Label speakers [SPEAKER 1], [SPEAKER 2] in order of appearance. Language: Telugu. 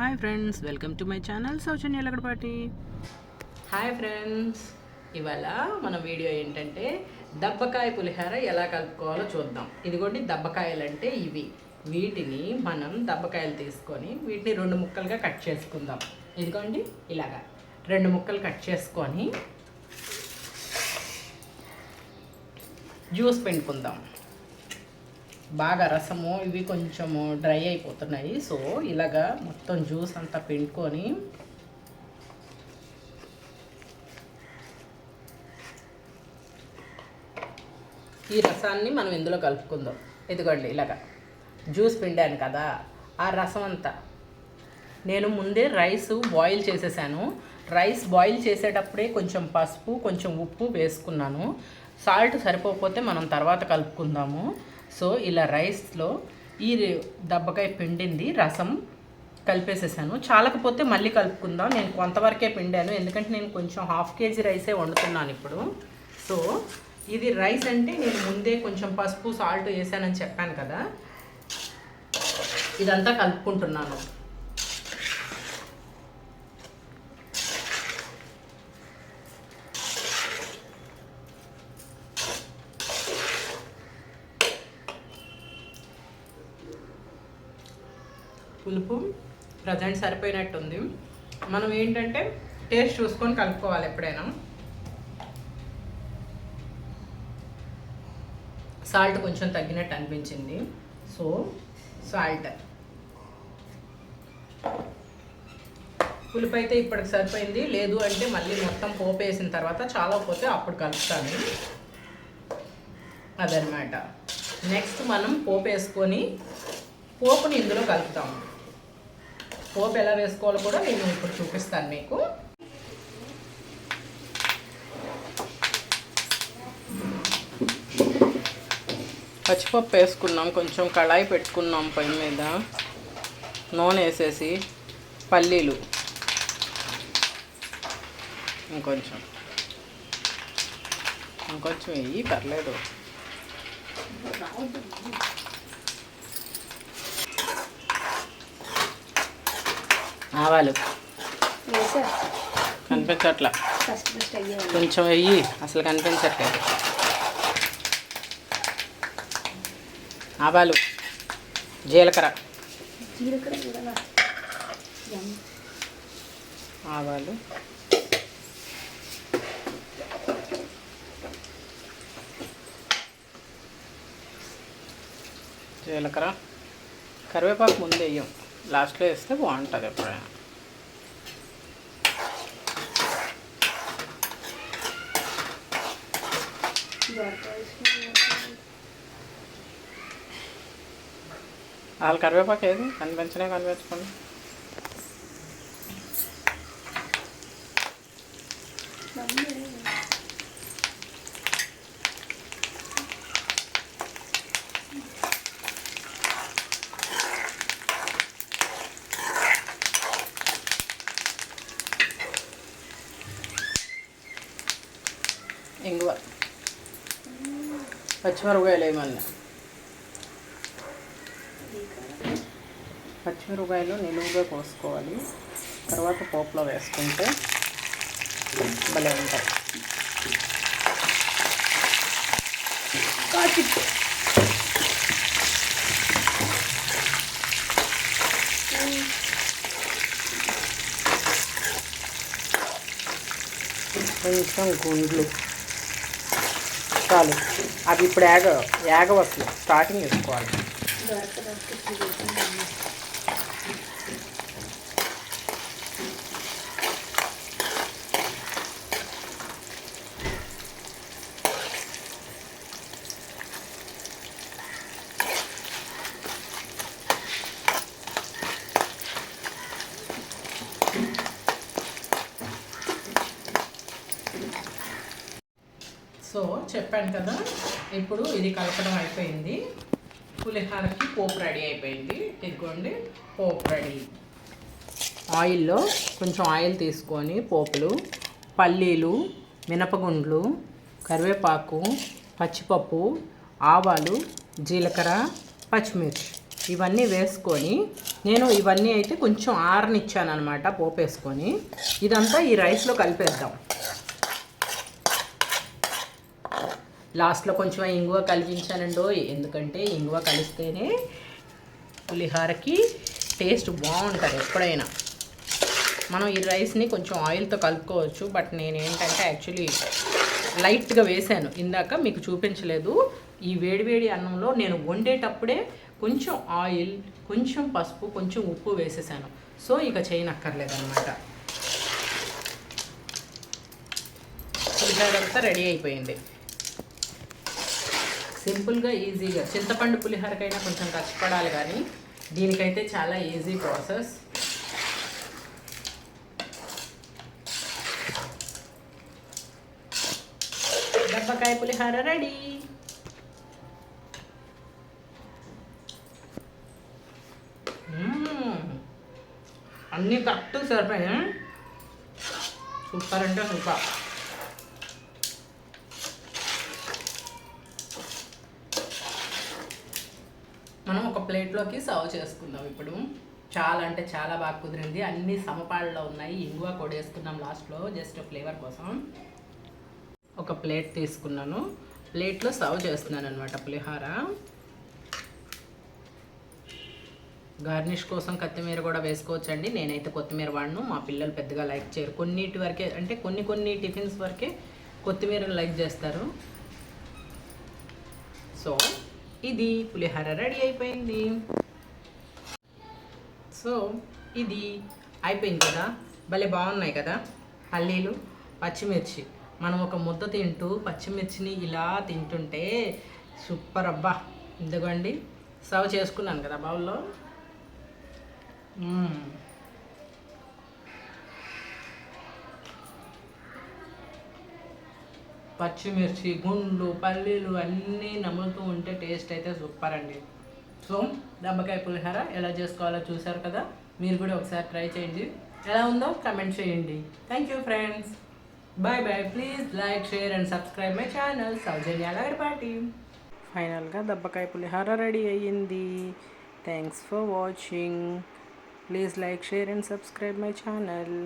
[SPEAKER 1] Hi friends, welcome to my channel Soujanya Lagadapati. Hi friends, ఇవాళ మన వీడియో ఏంటంటే దబ్బకాయ పులిహోర ఎలా కలుపుకోవాలో చూద్దాం. ఇదిగోండి దబ్బకాయలు అంటే ఇవి. వీటిని మనం దబ్బకాయలు తీసుకొని వీటిని 2 ముక్కలుగా కట్ చేసుకుందాం. ఇదిగోండి ఇలాగా 2 ముక్కలు కట్ చేసుకొని జ్యూస్ పిండుకుందాం. బాగా రసము ఇవి కొంచెము డ్రై అయిపోతున్నాయి. సో ఇలాగా మొత్తం జ్యూస్ అంతా పిండుకొని ఈ రసాన్ని మనం ఇందులో కలుపుకుందాం. ఇదిగోండి ఇలాగా జ్యూస్ పిండాను కదా, ఆ రసం అంతా నేను ముందే రైస్ బాయిల్ చేసేసాను. రైస్ బాయిల్ చేసేటప్పుడే కొంచెం పసుపు కొంచెం ఉప్పు వేసుకున్నాను. సాల్ట్ సరిపోకపోతే మనం తర్వాత కలుపుకుందాము. సో ఇలా రైస్లో ఈ దబ్బకాయ పిండింది రసం కలిపేసేసాను. చాలకపోతే మళ్ళీ కలుపుకుందాం. నేను కొంతవరకే పిండాను, ఎందుకంటే నేను కొంచెం 1/2 kg రైసే వండుతున్నాను ఇప్పుడు. సో ఇది రైస్ అంటే నేను ముందే కొంచెం పసుపు సాల్ట్ వేసానని చెప్పాను కదా, ఇదంతా కలుపుకుంటున్నాను. పులుపు ప్రజెంట్ సరిపోయినట్టుంది. మనం ఏంటంటే టేస్ట్ చూసుకొని కలుపుకోవాలి ఎప్పుడైనా. సాల్ట్ కొంచెం తగ్గినట్టు అనిపించింది, సో సాల్ట్. పులుపు అయితే ఇప్పటికి సరిపోయింది. లేదు అంటే మళ్ళీ మొత్తం పోపు వేసిన తర్వాత చాలా పోతే అప్పుడు కలుపుతాను. అదనమాట. నెక్స్ట్ మనం పోపు వేసుకొని పోపుని ఇందులో కలుపుతాము. పోపు ఎలా వేసుకోవాలో కూడా నేను ఇప్పుడు చూపిస్తాను మీకు. పచ్చిపప్పు వేసుకున్నాం, కొంచెం కళాయి పెట్టుకున్నాం, పొయ్యి మీద నూనె వేసేసి పల్లీలు ఇంకొంచెం వెయ్యి పర్లేదు. ఆవాలు కనిపించట్లా, కొంచెం వెయ్యి, అసలు కనిపించట్లేదు. ఆవాలు, జీలకర్ర, ఆవాలు, జీలకర్ర, కరివేపాకు ముందు వేయం, లాస్ట్లో వేస్తే బాగుంటుంది ఎప్పుడైనా. వాళ్ళు కరివేపాకు ఏది కనిపించండి. ఇంగువ, పచ్చిమిరపకాయలు వేయమన్నా. పచ్చిమిరపకాయలు నిలువుగా కోసుకోవాలి, తర్వాత పోపులో వేసుకుంటే భలే ఉంటాయి. కొంచెం గుండ్లు చాలు. అది ఇప్పుడు ఏగవసలు స్టార్టింగ్ వేసుకోవాలి. సో చెప్పాను కదా, ఇప్పుడు ఇది కలపడం అయిపోయింది. పులిహోరకి పోపు రెడీ అయిపోయింది. ఇదిగోండి పోపు రెడీ. ఆయిల్లో కొంచెం ఆయిల్ తీసుకొని పోపులు, పల్లీలు, మినపగుండ్లు, కరివేపాకు, పచ్చిపప్పు, ఆవాలు, జీలకర్ర, పచ్చిమిర్చి ఇవన్నీ వేసుకొని నేను ఇవన్నీ అయితే కొంచెం ఆరనిచ్చాను అనమాట పోపు వేసుకొని. ఇదంతా ఈ రైస్లో కలిపేద్దాం. లాస్ట్లో కొంచెం ఇంగువ కలిపించానండో, ఎందుకంటే ఇంగువ కలిస్తేనే పులిహోరకి టేస్ట్ బాగుంటుంది. ఎప్పుడైనా మనం ఈ రైస్ని కొంచెం ఆయిల్తో కలుపుకోవచ్చు, బట్ నేనేంటంటే యాక్చువల్లీ లైట్గా వేసాను, ఇందాక మీకు చూపించలేదు. ఈ వేడివేడి అన్నంలో నేను వండేటప్పుడే కొంచెం ఆయిల్, కొంచెం పసుపు, కొంచెం ఉప్పు వేసేసాను. సో ఇక చేయనక్కర్లేదన్నమాట. పులిహోర అంతా రెడీ అయిపోయింది. సింపుల్గా ఈజీగా. చింతపండు పులిహోరకైనా కొంచెం కష్టపడాలి, కానీ దీనికైతే చాలా ఈజీ ప్రాసెస్. దబ్బకాయ పులిహోర రెడీ. అన్నీ కరెక్ట్ సరిపోయాయి. సూపర్ అంటే సూపర్. మనం ఒక ప్లేట్లోకి సర్వ్ చేసుకుందాం ఇప్పుడు. చాలా అంటే చాలా బాగా కుదిరింది. అన్నీ సమపాళ్ళలో ఉన్నాయి. ఇంగువ కూడా వేసుకున్నాం లాస్ట్లో జస్ట్ ఫ్లేవర్ కోసం. ఒక ప్లేట్ తీసుకున్నాను, ప్లేట్లో సర్వ్ చేస్తున్నాను అనమాట పులిహోర. గార్నిష్ కోసం కొత్తిమీర కూడా వేసుకోవచ్చండి. నేనైతే కొత్తిమీర వాడను, మా పిల్లలు పెద్దగా లైక్ చేయరు. కొన్నిటి వరకే, అంటే కొన్ని టిఫిన్స్ వరకే కొత్తిమీరను లైక్ చేస్తారు. సో ఇది పులిహోర రెడీ అయిపోయింది. సో ఇది అయిపోయింది కదా, భలే బాగున్నాయి కదా పల్లీలు, పచ్చిమిర్చి. మనం ఒక ముద్ద తింటూ పచ్చిమిర్చిని ఇలా తింటుంటే సూపర్. అబ్బా, ఇదిగోండి సర్వ్ చేసుకున్నాను కదా బౌల్లో. పచ్చిమిర్చి, గుండ్లు, పల్లీలు అన్నీ నములుతూ ఉంటే టేస్ట్ అయితే సూపర్ అండి. సో దబ్బకాయ పులిహోర ఎలా చేసుకోవాలో చూసారు కదా, మీరు కూడా ఒకసారి ట్రై చేయండి. ఎలా ఉందో కమెంట్ చేయండి. Thank you friends. Bye bye. Please like, share and subscribe my channel Soujanya Lagadapati. ఫైనల్గా దబ్బకాయ పులిహోర రెడీ అయ్యింది. Thanks for watching. Please like, share and subscribe my channel.